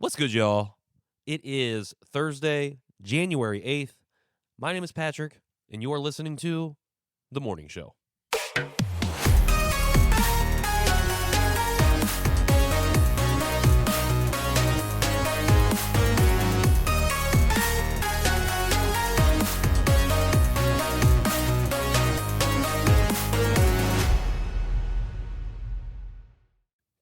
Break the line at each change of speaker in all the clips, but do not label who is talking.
What's good, y'all? It is Thursday, January 8th. My name is Patrick, and you are listening to The Morning Show.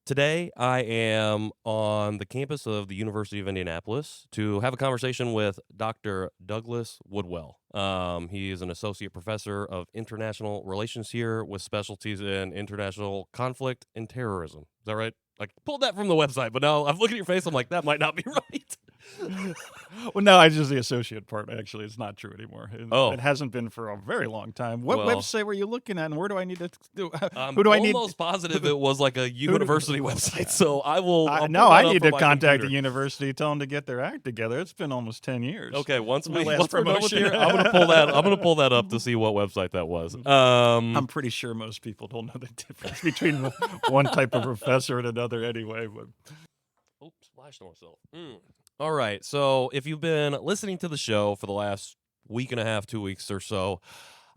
Today, I am on the campus of the University of Indianapolis to have a conversation with Dr. Douglas Woodwell. He is an associate professor of international relations here with specialties in international conflict and terrorism. Is that right? I pulled that from the website, but now I'm looking at your face. I'm like, that might not be right.
Well, no, I just the associate part. Actually, it's not true anymore.
Oh.
It hasn't been for a very long time. What
Well,
website were you looking at, and where do I need to do?
I'm
Who do I need?
almost positive it was like a university website, so I'll pull
I
that up
need
on
to
my
contact
computer.
the university, tell them to get their act together. It's been almost 10 years.
Okay, once
My last
we're done with
promotion.
here, I'm gonna pull that up to see what website that was.
I'm pretty sure most people don't know the difference between one type of professor and another anyway. But
Oops, splashed on myself. All right, so if you've been listening to the show for the last week and a half, 2 weeks or so,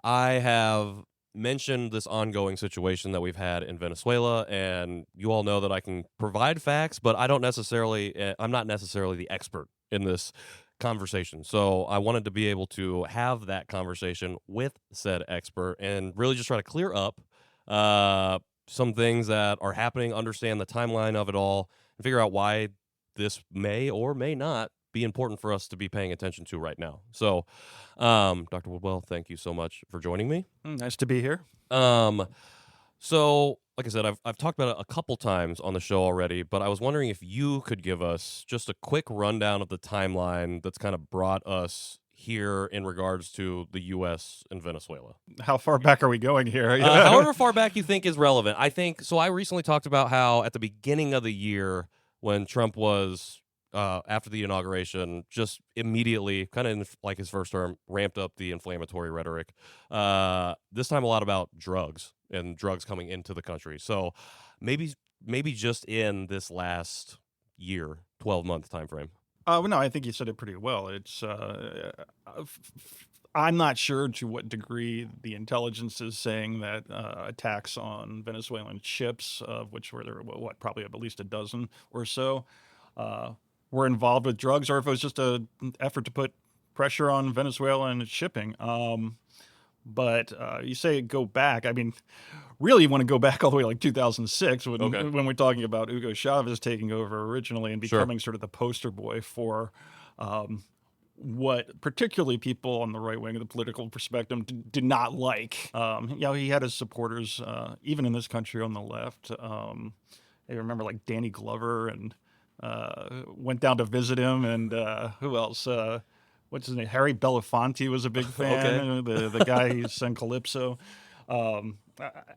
I have mentioned this ongoing situation that we've had in Venezuela, and you all know that I can provide facts, but I'm not necessarily the expert in this conversation. So I wanted to be able to have that conversation with said expert and really just try to clear up some things that are happening, understand the timeline of it all, and figure out why this may or may not be important for us to be paying attention to right now. So, Dr. Woodwell, thank you so much for joining me.
nice to be here.
So, like I said, I've talked about it a couple times on the show already, but I was wondering if you could give us just a quick rundown of the timeline that's kind of brought us here in regards to the U.S. and Venezuela.
How far back are we going here?
However far back you think is relevant. I think, so I recently talked about how at the beginning of the year, when Trump was, after the inauguration, just immediately, kind of in like his first term, ramped up the inflammatory rhetoric. This time a lot about drugs and drugs coming into the country. So maybe just in this last year, 12-month time frame.
Well, no, I think you said it pretty well. It's I'm not sure to what degree the intelligence is saying that attacks on Venezuelan ships, of which were there, probably at least a dozen or so, were involved with drugs, or if it was just an effort to put pressure on Venezuelan shipping. But you say go back. I mean, really, you want to go back all the way like 2006 when we're talking about Hugo Chávez taking over originally and becoming sort of the poster boy for what particularly people on the right wing of the political perspective did not like. He had his supporters, even in this country on the left. I remember like Danny Glover and went down to visit him, and who else? What's his name? Harry Belafonte was a big fan. The guy who sang Calypso. And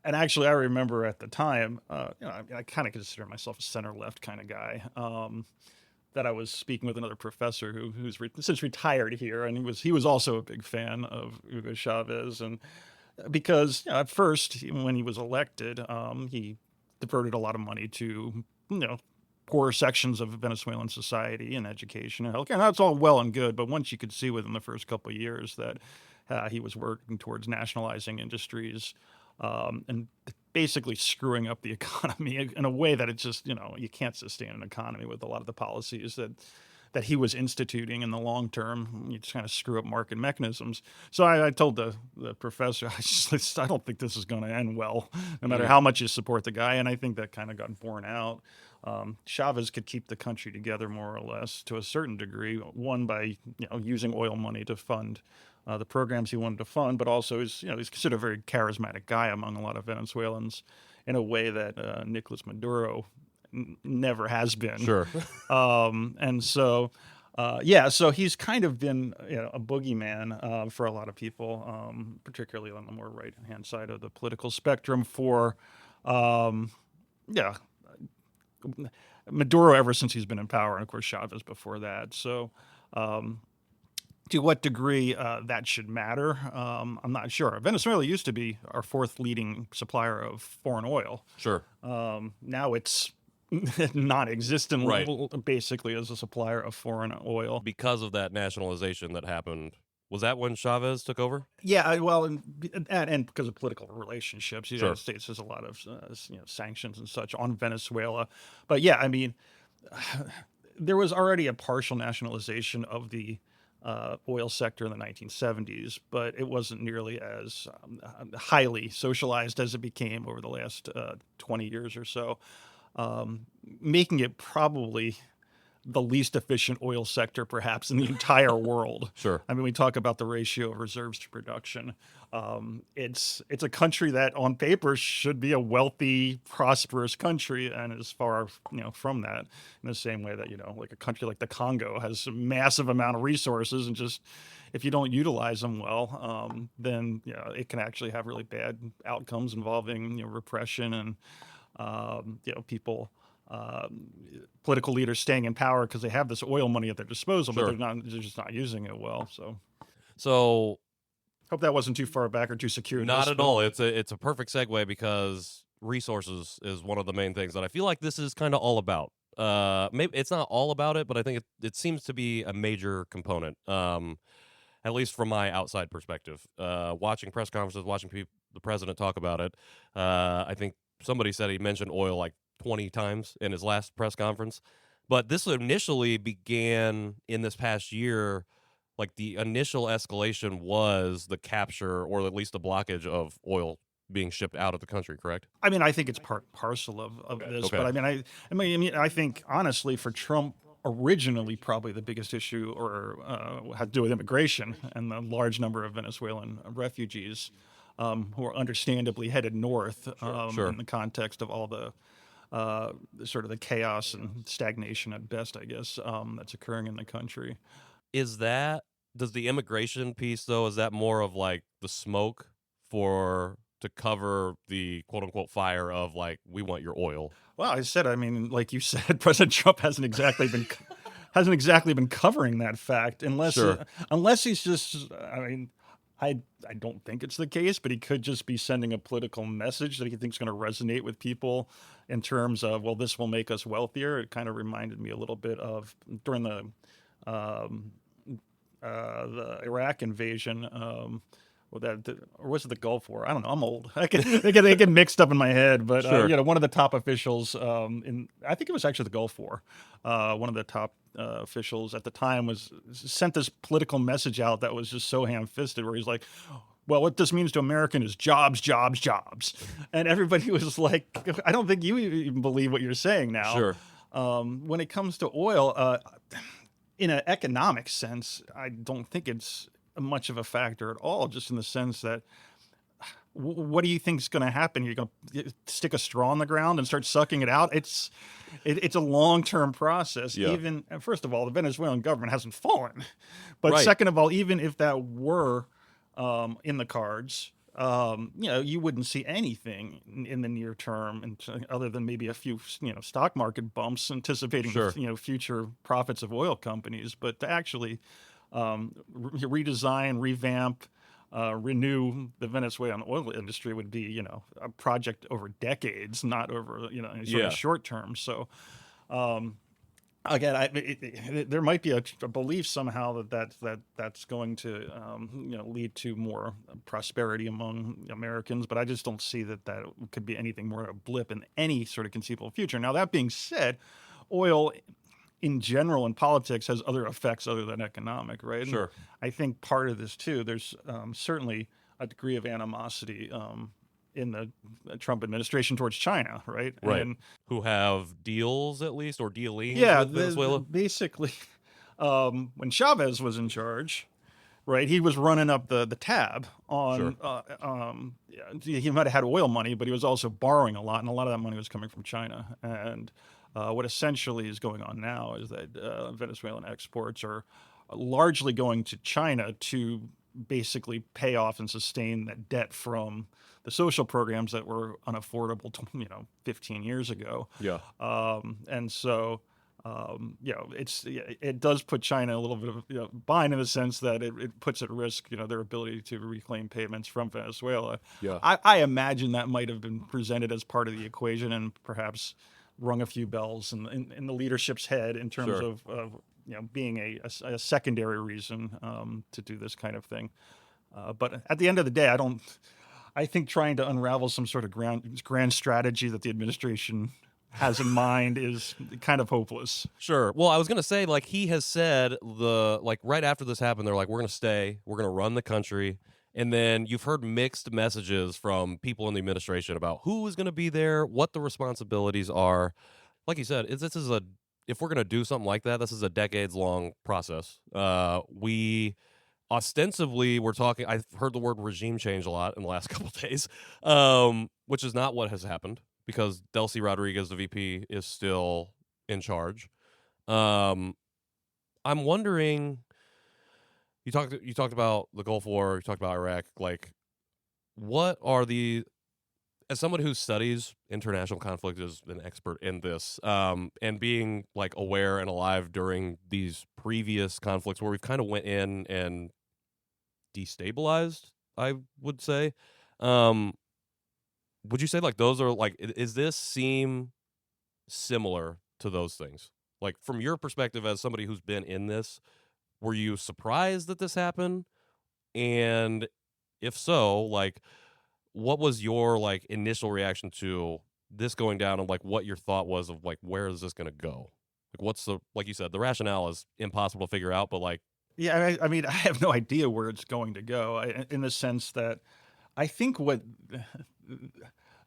actually, I remember at the time, I kind of consider myself a center-left kind of guy. That I was speaking with another professor who's since retired here, and he was also a big fan of Hugo Chávez, and because at first when he was elected, he diverted a lot of money to poorer sections of Venezuelan society and education and healthcare. And that's all well and good, but once you could see within the first couple of years that he was working towards nationalizing industries and basically screwing up the economy in a way that it's just, you can't sustain an economy with a lot of the policies that he was instituting in the long term. You just kind of screw up market mechanisms. So I told the professor, I don't think this is going to end well, no matter how much you support the guy. And I think that kind of got borne out. Chavez could keep the country together more or less to a certain degree, one by using oil money to fund the programs he wanted to fund, but also he's considered a very charismatic guy among a lot of Venezuelans in a way that Nicolás Maduro never has been.
Sure.
And so, so he's kind of been a boogeyman for a lot of people, particularly on the more right-hand side of the political spectrum for, Maduro ever since he's been in power, and of course Chavez before that. So to what degree that should matter, I'm not sure. Venezuela used to be our fourth leading supplier of foreign oil.
Sure.
Now it's non-existent
Right.
basically as a supplier of foreign oil.
Because of that nationalization that happened. Was that when Chavez took over?
Yeah, well, and because of political relationships, the
Sure.
United States has a lot of sanctions and such on Venezuela. But yeah, I mean, there was already a partial nationalization of the oil sector in the 1970s, but it wasn't nearly as highly socialized as it became over the last 20 years or so, making it probably the least efficient oil sector perhaps in the entire world.
Sure.
I mean, we talk about the ratio of reserves to production. It's a country that on paper should be a wealthy, prosperous country, and is far from that. In the same way that like a country like the Congo has a massive amount of resources, and just if you don't utilize them well, then it can actually have really bad outcomes involving repression and people, political leaders staying in power because they have this oil money at their disposal,
Sure.
but they're just not using it well.
So
Hope that wasn't too far back or too secure.
not at all. It's a perfect segue because resources is one of the main things that I feel like this is kind of all about. Maybe it's not all about it, but I think it seems to be a major component. At least from my outside perspective, watching press conferences, watching the president talk about it. I think somebody said he mentioned oil like 20 times in his last press conference. But this initially began in this past year. Like the initial escalation was the capture or at least the blockage of oil being shipped out of the country, correct?
I mean, I think it's part and parcel of this,
Okay.
but I think honestly for Trump, originally probably the biggest issue or had to do with immigration and the large number of Venezuelan refugees who are understandably headed north
Sure.
in the context of all the sort of the chaos and stagnation at best, I guess, that's occurring in the country.
Does the immigration piece though, is that more of like the smoke to cover the quote unquote fire of like, we want your oil?
Well, I mean, like you said, President Trump hasn't exactly been covering that fact unless
Sure.
unless he's just. I mean, I don't think it's the case, but he could just be sending a political message that he thinks is going to resonate with people in terms of, well, this will make us wealthier. It kind of reminded me a little bit of during the Iraq invasion. Or was it the Gulf War? I don't know. I'm old. They get mixed up in my head. But
Sure.
one of the top officials I think it was actually the Gulf War. One of the top officials at the time sent this political message out that was just so ham-fisted, where he's like, well, what this means to American is jobs, jobs, jobs. And everybody was like, I don't think you even believe what you're saying now.
Sure.
When it comes to oil, in an economic sense, I don't think it's much of a factor at all, just in the sense that what do you think is going to happen? You're going to stick a straw in the ground and start sucking it out? It's a long-term process.
Yeah.
Even, first of all, the Venezuelan government hasn't fallen. But
Right.
second of all, even if that were in the cards, you wouldn't see anything in the near term, other than maybe a few, stock market bumps anticipating,
Sure.
future profits of oil companies. But to actually redesign, revamp, renew the Venezuelan oil industry would be, a project over decades, not over, any sort
Yeah.
of short term. So, again, there might be a belief somehow that's going to, lead to more prosperity among Americans, but I just don't see that could be anything more than a blip in any sort of conceivable future. Now, that being said, oil in general in politics has other effects other than economic, right? And
Sure.
I think part of this too, there's certainly a degree of animosity in the Trump administration towards China, right?
Right.
And
Who have deals at least or dealings
yeah,
with Venezuela?
basically, when Chavez was in charge, right, he was running up the tab on. He might have had oil money, but he was also borrowing a lot, and a lot of that money was coming from China. And what essentially is going on now is that Venezuelan exports are largely going to China to basically pay off and sustain that debt from the social programs that were unaffordable, 15 years ago.
Yeah.
And so, it does put China a little bit of behind, in the sense that it puts at risk, their ability to reclaim payments from Venezuela.
Yeah.
I imagine that might have been presented as part of the equation, and perhaps rung a few bells in the leadership's head in terms
Sure.
of being a secondary reason to do this kind of thing. But at the end of the day, I think trying to unravel some sort of grand strategy that the administration has in mind is kind of hopeless.
Sure. Well, I was gonna say, like, he has said right after this happened, they're like, we're gonna stay, we're gonna run the country, and then you've heard mixed messages from people in the administration about who is gonna be there, what the responsibilities are. Like you said, if we're gonna do something like that, this is a decades long process. We ostensibly we're talking. I've heard the word regime change a lot in the last couple of days, which is not what has happened because Delcy Rodriguez, the VP, is still in charge. I'm wondering. You talked about the Gulf War. You talked about Iraq. Like, what are as someone who studies international conflict, is an expert in this, and being like aware and alive during these previous conflicts where we've kind of went in and destabilized, I would say. Um, would you say like those are like, is this seem similar to those things? Like from your perspective as somebody who's been in this, were you surprised that this happened? And if so, like, what was your like initial reaction to this going down, and like what your thought was of like where is this going to go? Like what's the, like you said, the rationale is impossible to figure out, but like
Yeah, I mean, I have no idea where it's going to go, in the sense that I think what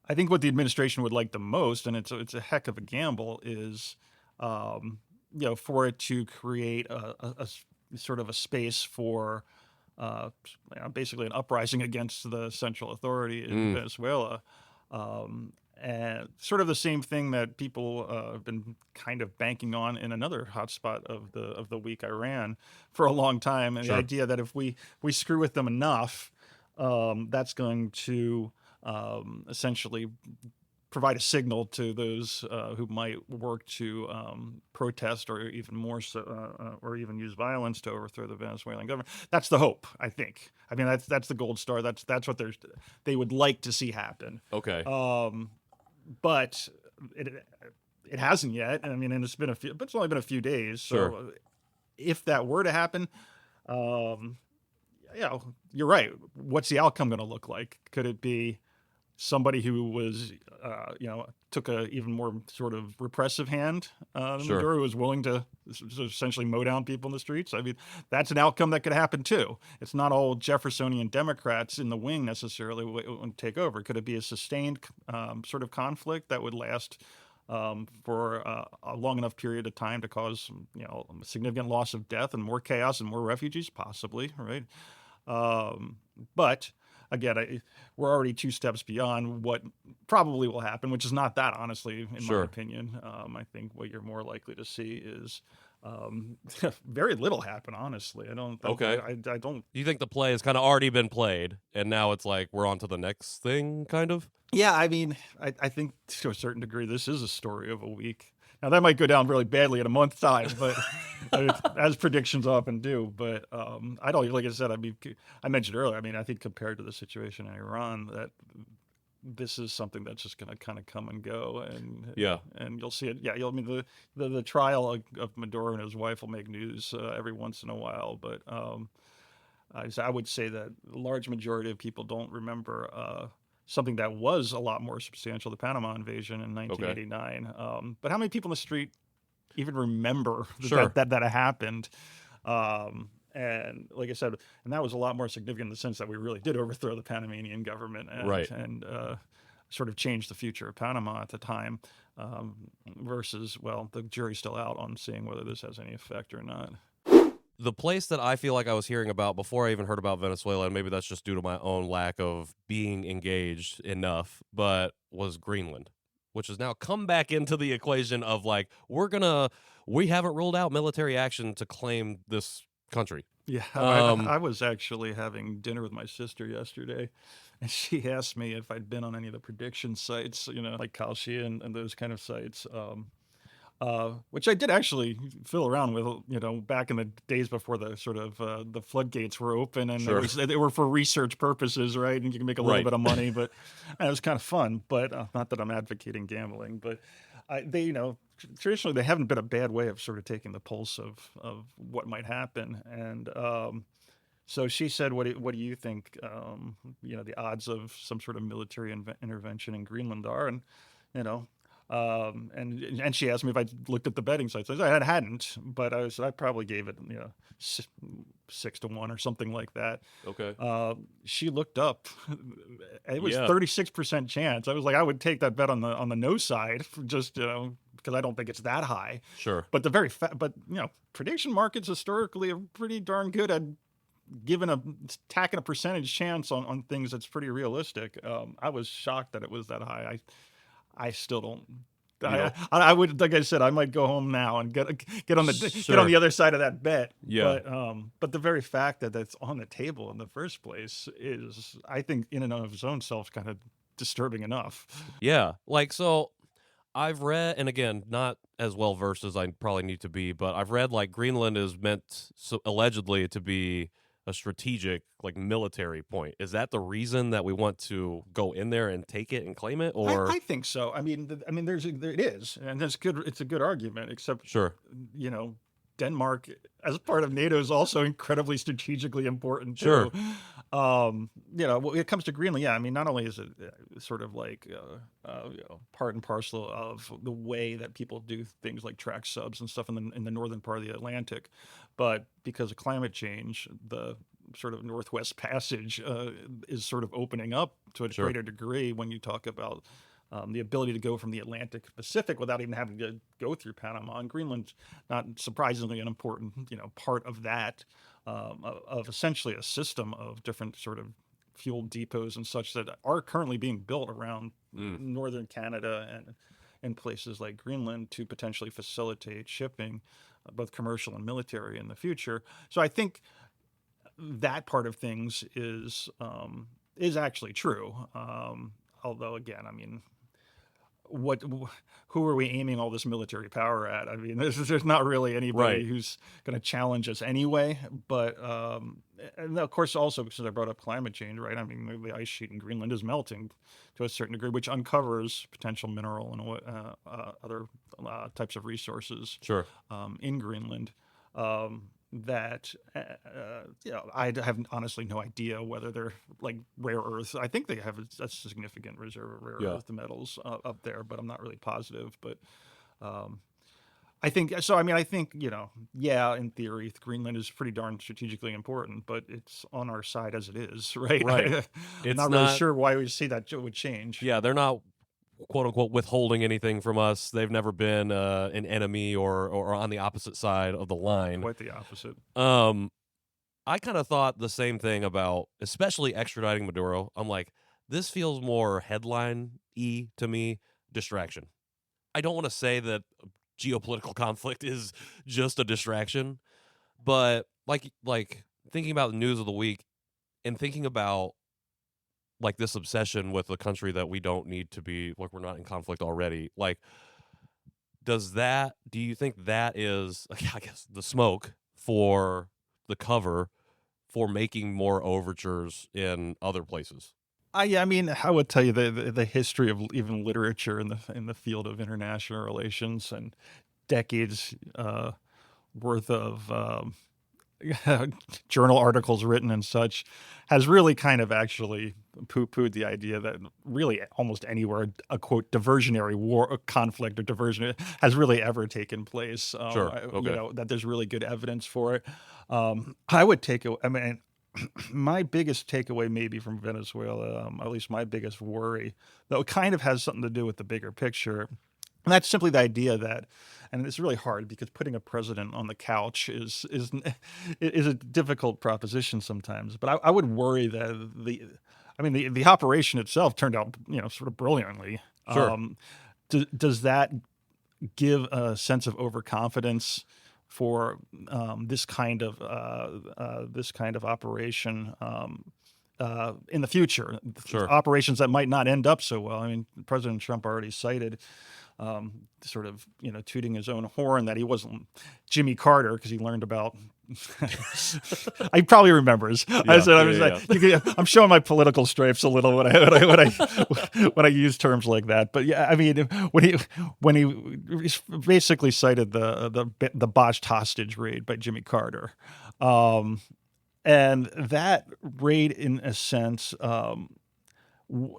I think what the administration would like the most, and it's a heck of a gamble, is for it to create sort of a space for basically an uprising against the central authority in
mm,
Venezuela. And sort of the same thing that people have been kind of banking on in another hotspot of the week, Iran, for a long time, and the
sure,
idea that if we screw with them enough, that's going to essentially provide a signal to those who might work to protest, or even more so, or even use violence to overthrow the Venezuelan government. That's the hope, I think. I mean, that's the gold star. That's what they would like to see happen.
okay,
But it hasn't yet. I mean, and it's only been a few days.
sure,
So if that were to happen, um, you're right. What's the outcome going to look like? Could it be somebody who was, took a even more sort of repressive hand than
sure,
Maduro, who was willing to essentially mow down people in the streets? I mean, that's an outcome that could happen too. It's not all Jeffersonian Democrats in the wing necessarily would take over. Could it be a sustained sort of conflict that would last for a long enough period of time to cause, a significant loss of death and more chaos and more refugees, possibly, right? But again, we're already two steps beyond what probably will happen, which is not that, honestly, in my
sure.
opinion. I think what you're more likely to see is very little happen. Honestly, I don't.
Okay.
I don't.
You think the play has kind of already been played, and now it's like we're on to the next thing, kind of?
Yeah, I mean, I think to a certain degree, this is a story of a week. Now that might go down really badly in a month's time, but as predictions often do. But I don't, like I said, I mean, I mentioned earlier. I mean, I think compared to the situation in Iran, that this is something that's just going to kind of come and go,
Yeah,
and you'll see it. Yeah, I mean, the trial of Maduro and his wife will make news every once in a while, but I would say that the large majority of people don't remember something that was a lot more substantial, the Panama invasion in
okay,
1989. But how many people in the street even remember
sure,
that happened? And like I said, and that was a lot more significant in the sense that we really did overthrow the Panamanian government
right.
and sort of changed the future of Panama at the time. Versus, well, the jury's still out on seeing whether this has any effect or not.
The place that I feel like I was hearing about before I even heard about Venezuela, and maybe that's just due to my own lack of being engaged enough, but was Greenland, which has now come back into the equation of like, we haven't ruled out military action to claim this country.
Yeah,
Um,
I was actually having dinner with my sister yesterday, and she asked me if I'd been on any of the prediction sites, like Kalshi and those kind of sites. Which I did actually fill around with, back in the days before the sort of the floodgates were open, and
sure,
they were for research purposes, right? And you can make a little
right.
bit of money, but and it was kind of fun. But not that I'm advocating gambling, but they, traditionally they haven't been a bad way of sort of taking the pulse of what might happen. And so she said, what do you think, the odds of some sort of military intervention in Greenland are? And, you know, and she asked me if I looked at the betting sites. I said I hadn't, but I probably gave it, 6 to 1 or something like that.
Okay.
She looked up. It was
Yeah.
36% chance. I was like, I would take that bet on the no side, just because I don't think it's that high.
Sure.
But prediction markets historically are pretty darn good at tacking a percentage chance on things that's pretty realistic. I was shocked that it was that high. I still don't. I would, like I said, I might go home now and get on the other side of that bet.
Yeah.
But the very fact that that's on the table in the first place is, I think, in and of its own self, kind of disturbing enough.
Yeah. Like, so I've read, and again, not as well versed as I probably need to be, but I've read like Greenland is meant allegedly to be a strategic, like, military point. Is that the reason that we want to go in there and take it and claim it? Or
I think so. I mean, there it is, and that's good. It's a good argument, except
sure,
Denmark as part of NATO is also incredibly strategically important too.
Sure.
When it comes to Greenland, I mean, not only is it sort of like part and parcel of the way that people do things like track subs and stuff in the northern part of the Atlantic, but because of climate change, the sort of Northwest Passage is sort of opening up to a greater degree when you talk about the ability to go from the Atlantic to Pacific without even having to go through Panama. And Greenland's not surprisingly an important, part of that, of essentially a system of different sort of fuel depots and such that are currently being built around northern Canada and in places like Greenland to potentially facilitate shipping, both commercial and military, in the future. So I think that part of things is actually true. Although, again, I mean, who are we aiming all this military power at? I mean, there's not really anybody who's going to challenge us anyway. But and of course, also because I brought up climate change, right? I mean, the ice sheet in Greenland is melting to a certain degree, which uncovers potential mineral and other types of resources in Greenland. That I have honestly no idea whether they're like rare earth. I think they have a significant reserve of rare earth metals up there, but I'm not really positive. But I think so. I mean, I think in theory, Greenland is pretty darn strategically important, but it's on our side as it is, right?
Right.
I'm not really sure why we see that would change.
Yeah, they're not, quote unquote, withholding anything from us. They've never been an enemy or on the opposite side of the line.
Quite the opposite.
I kind of thought the same thing about especially extraditing Maduro. I'm like, this feels more headline-y to me, distraction. I don't want to say that geopolitical conflict is just a distraction, but like thinking about the news of the week and thinking about like this obsession with a country that we don't need to be, like, we're not in conflict already. Like, do you think that is, I guess, the smoke for the cover for making more overtures in other places?
I mean, I would tell you the history of even literature in the field of international relations and decades worth of journal articles written and such has really kind of actually poo-pooed the idea that really almost anywhere a quote diversionary war, a conflict or diversion has really ever taken place. That there's really good evidence for it. I would my biggest takeaway maybe from Venezuela, at least my biggest worry, though, kind of has something to do with the bigger picture. And that's simply the idea that, and it's really hard because putting a president on the couch is a difficult proposition sometimes. But I would worry that the operation itself turned out sort of brilliantly.
Sure.
Does that give a sense of overconfidence for this kind of operation in the future?
Sure.
Operations that might not end up so well. I mean, President Trump already cited sort of tooting his own horn that he wasn't Jimmy Carter because he learned about He probably remembers. I'm showing my political stripes a little when I use terms like that. But yeah, I mean, when he basically cited the botched hostage raid by Jimmy Carter, and that raid, in a sense,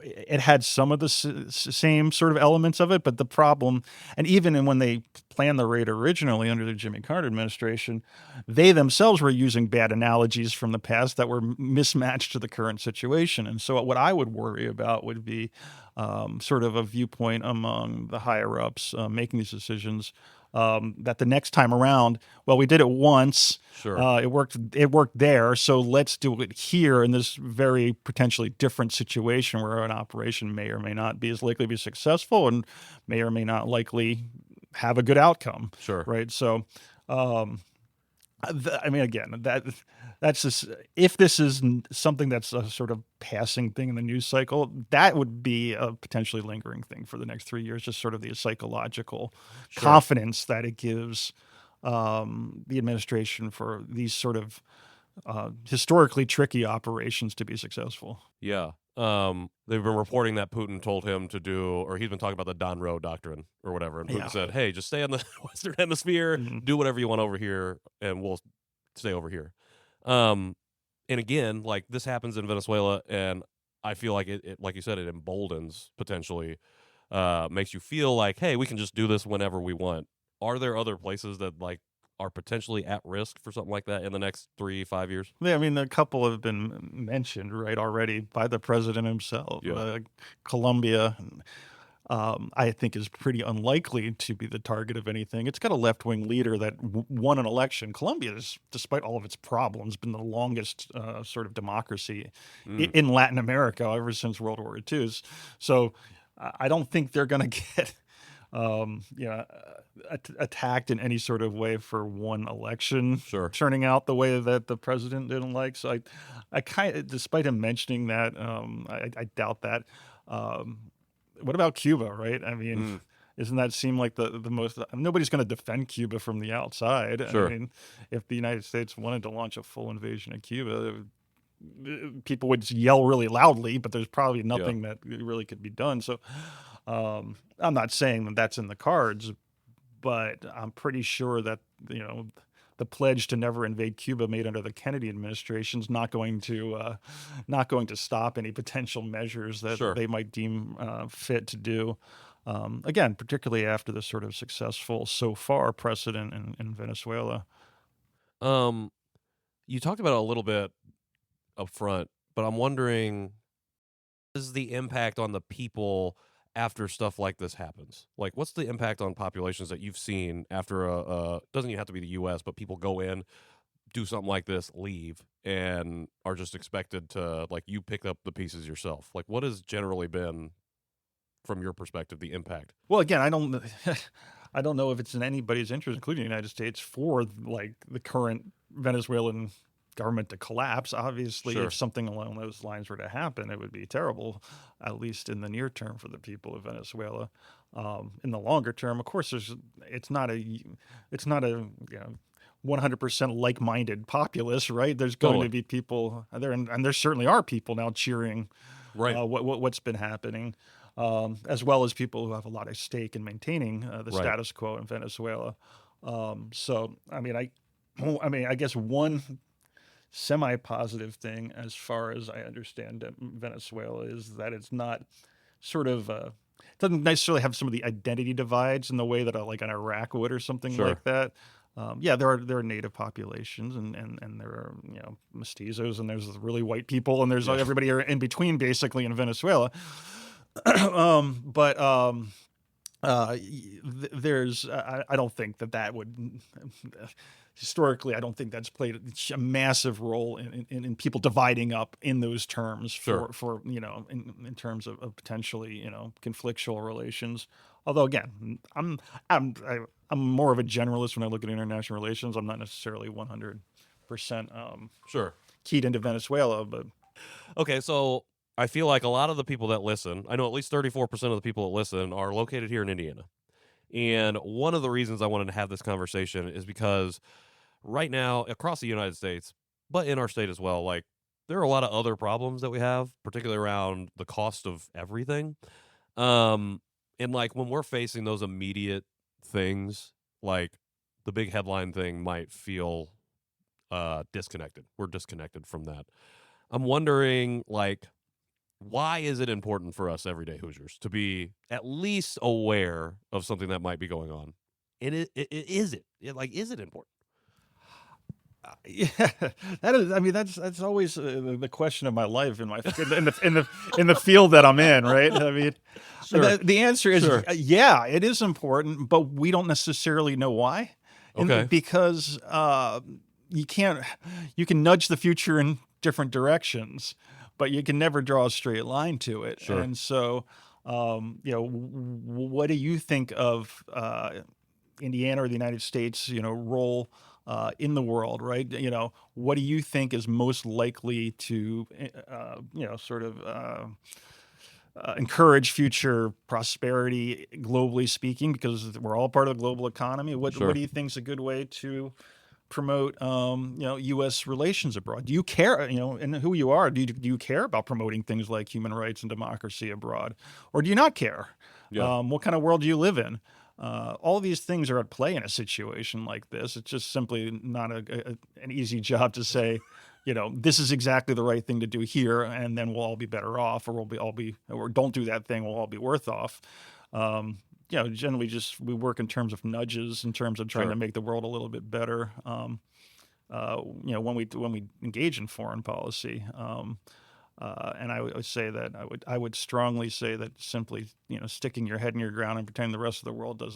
it had some of the same sort of elements of it, but the problem, and even when they planned the raid originally under the Jimmy Carter administration, they themselves were using bad analogies from the past that were mismatched to the current situation. And so what I would worry about would be sort of a viewpoint among the higher ups making these decisions, that the next time around, well, we did it once.
Sure.
It worked there. So let's do it here in this very potentially different situation where an operation may or may not be as likely to be successful and may or may not likely have a good outcome.
Sure.
Right. So, I mean, again, that's just, if this is something that's a sort of passing thing in the news cycle, that would be a potentially lingering thing for the next 3 years, just sort of the psychological confidence that it gives the administration for these sort of historically tricky operations to be successful.
Yeah. They've been reporting that Putin told him to do, or he's been talking about the Don Roe doctrine or whatever. And Putin said, hey, just stay on the Western Hemisphere, do whatever you want over here, and we'll stay over here. And again, like, this happens in Venezuela, and I feel like it like you said, it emboldens potentially, makes you feel like, hey, we can just do this whenever we want. Are there other places that like are potentially at risk for something like that in the next 3-5 years?
Yeah, I mean, a couple have been mentioned, right, already by the president himself.
Yeah.
Colombia, I think, is pretty unlikely to be the target of anything. It's got a left-wing leader that won an election. Colombia is, despite all of its problems, been the longest sort of democracy in Latin America ever since World War II. So I don't think they're going to get attacked in any sort of way for one election turning out the way that the president didn't like. So I kind of, despite him mentioning that, I doubt that. What about Cuba, right? I mean, doesn't that seem like the most, nobody's going to defend Cuba from the outside.
Sure.
I mean, if the United States wanted to launch a full invasion of Cuba, people would yell really loudly, but there's probably nothing that really could be done. So I'm not saying that that's in the cards, but I'm pretty sure that, the pledge to never invade Cuba made under the Kennedy administration is not going to stop any potential measures that they might deem fit to do. Again, particularly after the sort of successful so far precedent in Venezuela.
You talked about it a little bit up front, but I'm wondering, what is the impact on the people after stuff like this happens? Like, what's the impact on populations that you've seen after doesn't even have to be the U.S., but people go in, do something like this, leave, and are just expected to, like, you pick up the pieces yourself? Like, what has generally been, from your perspective, the impact?
Well, again, I don't know if it's in anybody's interest, including the United States, for like the current Venezuelan government to collapse. Obviously, if something along those lines were to happen, it would be terrible, at least in the near term, for the people of Venezuela. In the longer term, of course, it's not a 100% like-minded populace, right? There's going to be people there, and there certainly are people now cheering what's been happening, as well as people who have a lot of stake in maintaining the status quo in Venezuela. So, I mean, I guess one semi-positive thing, as far as I understand Venezuela, is that it's not sort of doesn't necessarily have some of the identity divides in the way that like an Iraq would or something like that. There are native populations and there are mestizos, and there's really white people, and there's everybody in between basically in Venezuela. There's I don't think that would historically, I don't think that's played a massive role in people dividing up in those terms for in terms of potentially conflictual relations. Although again, I'm more of a generalist when I look at international relations. I'm not necessarily 100% keyed into Venezuela, but
okay, so I feel like a lot of the people that listen, I know at least 34% of the people that listen are located here in Indiana. And one of the reasons I wanted to have this conversation is because right now across the United States, but in our state as well, like there are a lot of other problems that we have, particularly around the cost of everything. And like when we're facing those immediate things, like the big headline thing might feel disconnected. We're disconnected from that. I'm wondering, like, why is it important for us everyday Hoosiers to be at least aware of something that might be going on? And is it like, is it important?
Yeah, that is. I mean, that's always the question of my life in my in the field that I'm in, right? I mean, the answer is
Sure.
yeah, it is important, but we don't necessarily know why.
Okay.
Because you can nudge the future in different directions, but you can never draw a straight line to it.
Sure.
And so, what do you think of Indiana or the United States, role in the world, right? What do you think is most likely to, sort of encourage future prosperity, globally speaking, because we're all part of the global economy? What
Sure.
do you think is a good way to promote, U.S. relations abroad? Do you care, and who you are? Do you care about promoting things like human rights and democracy abroad, or do you not care?
Yeah.
What kind of world do you live in? All these things are at play in a situation like this. It's just simply not an easy job to say, this is exactly the right thing to do here, and then we'll all be better off, or or don't do that thing, we'll all be worse off. Generally, just we work in terms of nudges, in terms of trying
Sure.
to make the world a little bit better. When we engage in foreign policy. And I would say that I would strongly say that simply, sticking your head in your ground and pretending the rest of the world doesn't